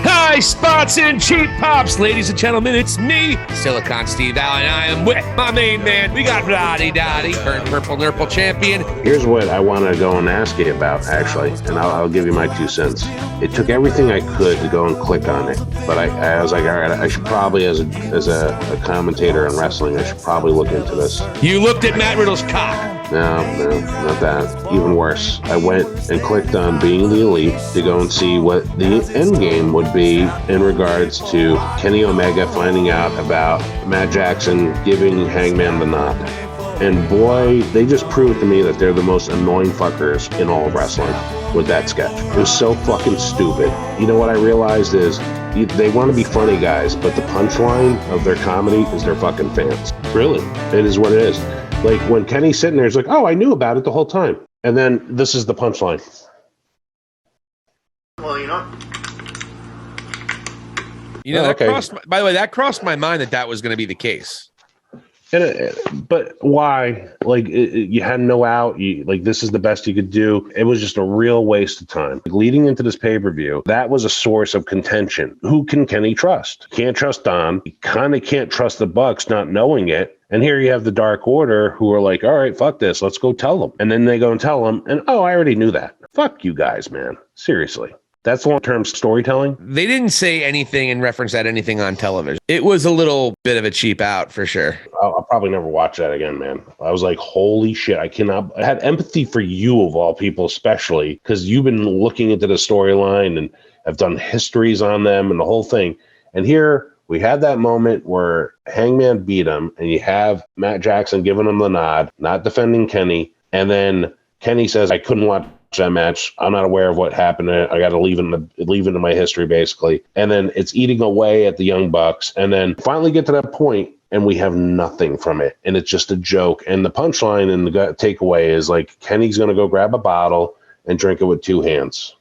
Hi, spots and cheap pops, ladies and gentlemen, it's me, Silicon Steve Valli, and I am with my main man. We got VLADI DADI, current Purple Nurple champion. Here's what I want to go and ask you about, actually, and I'll give you my 2 cents. It took everything I could to go and click on it, but I was like, all right, I should probably, as a commentator in wrestling, I should probably look into this. You looked at Matt Riddle's cock. No, not that. Even worse. I went and clicked on Being the Elite to go and see what the end game would be in regards to Kenny Omega finding out about Matt Jackson giving Hangman the nod. And boy, they just proved to me that they're the most annoying fuckers in all of wrestling with that sketch. It was so fucking stupid. You know what I realized is they want to be funny guys, but the punchline of their comedy is their fucking fans. Really, it is what it is. Like when Kenny's sitting there, it's like, oh, I knew about it the whole time. And then this is the punchline. Well, by the way, that crossed my mind that was going to be the case. But why? Like, you had no out. This is the best you could do. It was just a real waste of time. Leading into this pay-per-view, that was a source of contention. Who can Kenny trust? Can't trust Don. He kind of can't trust the Bucks not knowing it. And here you have the Dark Order who are like, all right, fuck this. Let's go tell them. And then they go and tell them. And, oh, I already knew that. Fuck you guys, man. Seriously. That's long-term storytelling. They didn't say anything in reference to anything on television. It was a little bit of a cheap out for sure. I'll probably never watch that again, man. I was like, holy shit. I had empathy for you of all people, especially because you've been looking into the storyline and have done histories on them and the whole thing. And here we had that moment where Hangman beat him and you have Matt Jackson giving him the nod, not defending Kenny. And then Kenny says, I couldn't watch that match. I'm not aware of what happened. I got to leave into my history, basically. And then it's eating away at the Young Bucks. And then finally get to that point and we have nothing from it. And it's just a joke. And the punchline and the takeaway is like, Kenny's going to go grab a bottle and drink it with 2 hands.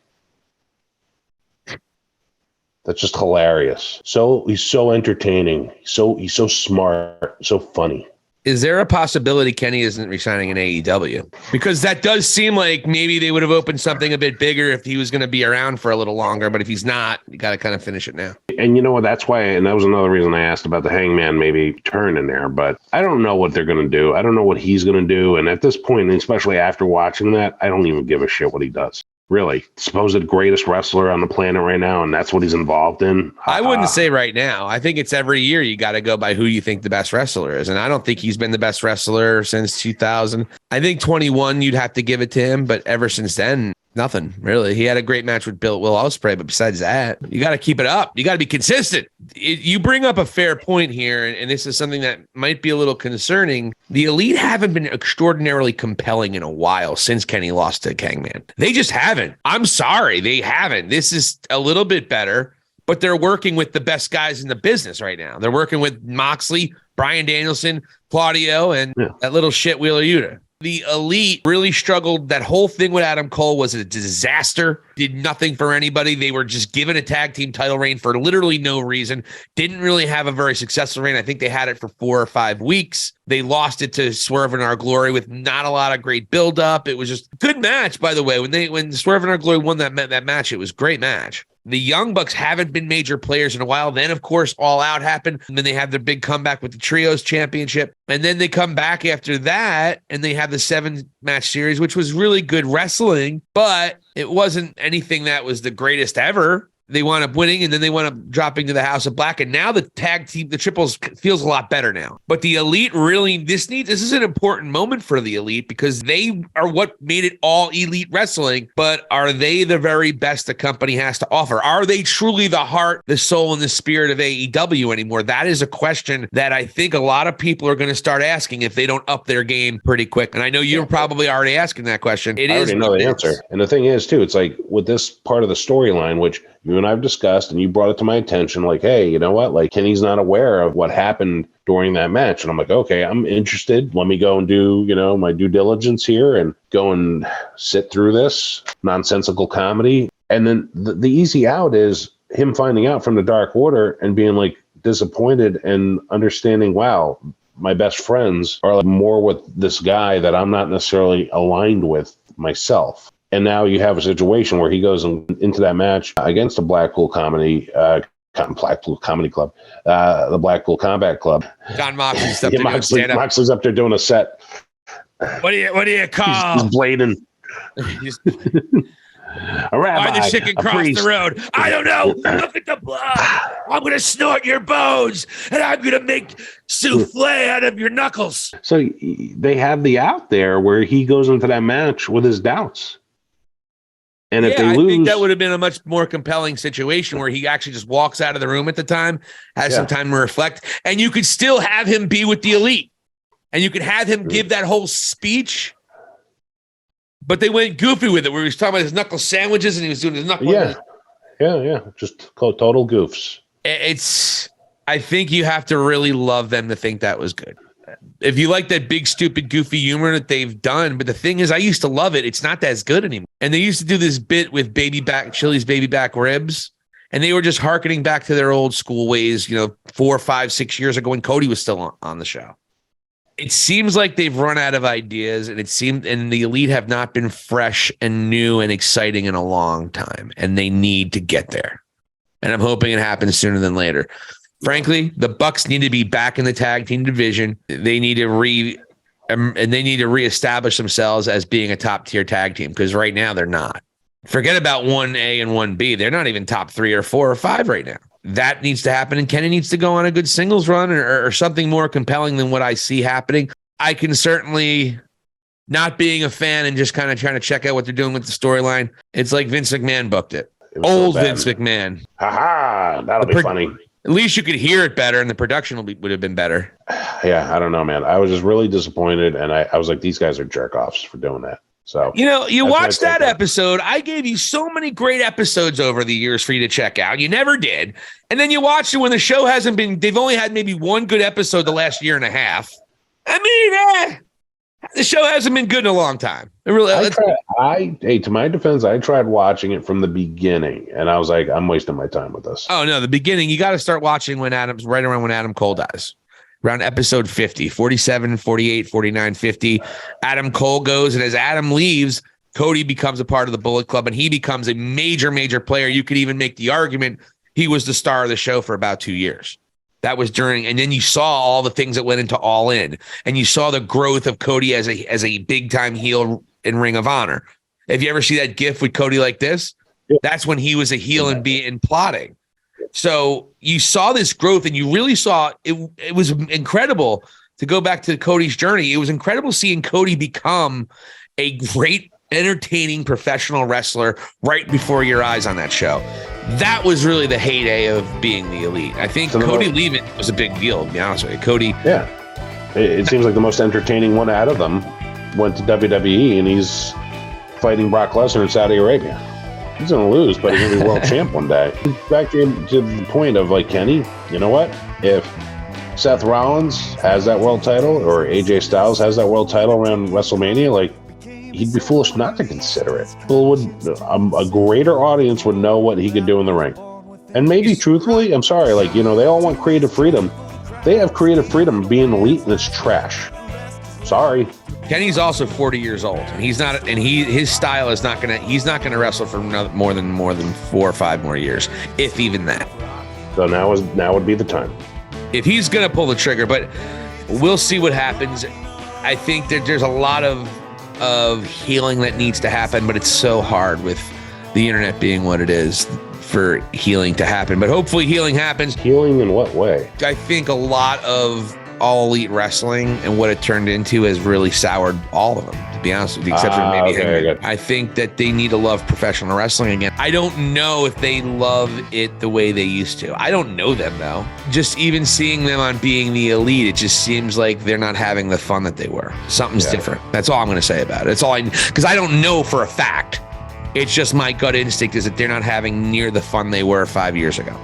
That's just hilarious. He's so entertaining. He's so smart, so funny. Is there a possibility Kenny isn't resigning in AEW? Because that does seem like maybe they would have opened something a bit bigger if he was going to be around for a little longer. But if he's not, you got to kind of finish it now. And you know what? That's why, and that was another reason I asked about the Hangman maybe turn in there. But I don't know what they're going to do. I don't know what he's going to do. And at this point, especially after watching that, I don't even give a shit what he does. Really, supposed greatest wrestler on the planet right now, and that's what he's involved in. I wouldn't say right now. I think it's every year you got to go by who you think the best wrestler is, and I don't think he's been the best wrestler since 2000. I think 21 you'd have to give it to him, but ever since then, nothing really. He had a great match with Will Ospreay, but besides that, you got to keep it up. You got to be consistent. You bring up a fair point here, and this is something that might be a little concerning. The Elite haven't been extraordinarily compelling in a while since Kenny lost to Hangman. They just haven't. I'm sorry, they haven't. This is a little bit better, but they're working with the best guys in the business right now. They're working with Moxley, Bryan Danielson, Claudio, and that little shit Wheeler Yuta. The Elite really struggled. That whole thing with Adam Cole was a disaster. Did nothing for anybody. They were just given a tag team title reign for literally no reason. Didn't really have a very successful reign. I think they had it for 4 or 5 weeks. They lost it to Swerve in Our Glory with not a lot of great buildup. It was just a good match, by the way. When Swerve in Our Glory won that match, it was a great match. The Young Bucks haven't been major players in a while. Then, of course, All Out happened. And then they have their big comeback with the Trios Championship. And then they come back after that, and they have the 7-match series, which was really good wrestling, but it wasn't anything that was the greatest ever. They wound up winning, and then they wound up dropping to the House of Black. And now the tag team, the triples, feels a lot better now. But the Elite really, this is an important moment for the Elite because they are what made it all Elite wrestling. But are they the very best the company has to offer? Are they truly the heart, the soul, and the spirit of AEW anymore? That is a question that I think a lot of people are going to start asking if they don't up their game pretty quick. And I know you're probably already asking that question. I already know the answer. And the thing is, too, it's like with this part of the storyline, which you and I've discussed, and you brought it to my attention, like, hey, you know what? Like, Kenny's not aware of what happened during that match. And I'm like, okay, I'm interested. Let me go and do, my due diligence here and go and sit through this nonsensical comedy. And then the easy out is him finding out from the Dark Order and being like disappointed and understanding, wow, my best friends are like more with this guy that I'm not necessarily aligned with myself. And now you have a situation where he goes into that match against the Blackpool Comedy Club, the Blackpool Combat Club. John Moxley's up there doing stand-up. Moxley's up there doing a set. What do you call? He's blading. A rabbi, why the chicken crossed the road? I don't know. Look at the blood. I'm going to snort your bones, and I'm going to make souffle out of your knuckles. So they have the out there where he goes into that match with his doubts. And if they lose, I think that would have been a much more compelling situation where he actually just walks out of the room at the time, has some time to reflect, and you could still have him be with the Elite, and you could have him give that whole speech. But they went goofy with it, where he was talking about his knuckle sandwiches and he was doing his knuckle. Yeah. Just total goofs. I think you have to really love them to think that was good. If you like that big, stupid, goofy humor that they've done, but the thing is, I used to love it. It's not as good anymore. And they used to do this bit with Chili's baby back ribs, and they were just hearkening back to their old school ways, 4, 5, 6 years ago when Cody was still on the show. It seems like they've run out of ideas, and the Elite have not been fresh and new and exciting in a long time, and they need to get there. And I'm hoping it happens sooner than later. Frankly, the Bucks need to be back in the tag team division. They need to reestablish themselves as being a top tier tag team, because right now they're not. Forget about 1A and 1B. They're not even top 3 or 4 or 5 right now. That needs to happen, and Kenny needs to go on a good singles run or something more compelling than what I see happening. I can certainly, not being a fan and just kind of trying to check out what they're doing with the storyline, it's like Vince McMahon booked it. Old so Vince McMahon. That'll be funny. At least you could hear it better, and the production would have been better. Yeah, I don't know, man. I was just really disappointed, and I was like, these guys are jerk-offs for doing that. So you watched that episode. I gave you so many great episodes over the years for you to check out. You never did. And then you watched it when the show hasn't been, they've only had maybe one good episode the last year and a half. I mean, the show hasn't been good in a long time. It really, to my defense, I tried watching it from the beginning, and I was like, I'm wasting my time with this. Oh, no, the beginning, you got to start watching right around when Adam Cole dies. Around episode 50, 47, 48, 49, 50. Adam Cole goes, and as Adam leaves, Cody becomes a part of the Bullet Club, and he becomes a major, major player. You could even make the argument he was the star of the show for about 2 years. That was during, and then you saw all the things that went into All In, and you saw the growth of Cody as a big-time heel in Ring of Honor. If you ever see that gif with Cody like this, that's when he was a heel and plotting. So you saw this growth, and you really saw it. It was incredible to go back to Cody's journey. It was incredible seeing Cody become a great, entertaining professional wrestler right before your eyes on that show. That was really the heyday of being the Elite. I think Cody leaving was a big deal, to be honest with you. Cody. Yeah. It seems like the most entertaining one out of them went to WWE, and he's fighting Brock Lesnar in Saudi Arabia. He's going to lose, but he's going to be world champ one day. Back to the point of, like, Kenny, you know what? If Seth Rollins has that world title, or AJ Styles has that world title around WrestleMania, like, he'd be foolish not to consider it. People a greater audience would know what he could do in the ring. And maybe, truthfully, I'm sorry, like, they all want creative freedom. They have creative freedom being elite, and it's trash. Sorry. Kenny's also 40 years old, and he's not, and his style is not he's not gonna wrestle for more than 4 or 5 more years, if even that. So now would be the time. If he's gonna pull the trigger, but we'll see what happens. I think that there's a lot of healing that needs to happen, but it's so hard with the internet being what it is for healing to happen. But hopefully healing happens. Healing in what way? I think a lot of All Elite Wrestling and what it turned into has really soured all of them, to be honest with you, except for maybe him. I think that they need to love professional wrestling again. I don't know if they love it the way they used to. I don't know them, though. Just even seeing them on Being the Elite, it just seems like they're not having the fun that they were. Something's different. That's all I'm going to say about it. That's all because I don't know for a fact. It's just my gut instinct is that they're not having near the fun they were 5 years ago.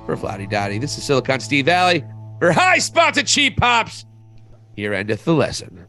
For VLADI DADI, this is Silicon Steve Valli. For High Spots and Cheap Pops, here endeth the lesson.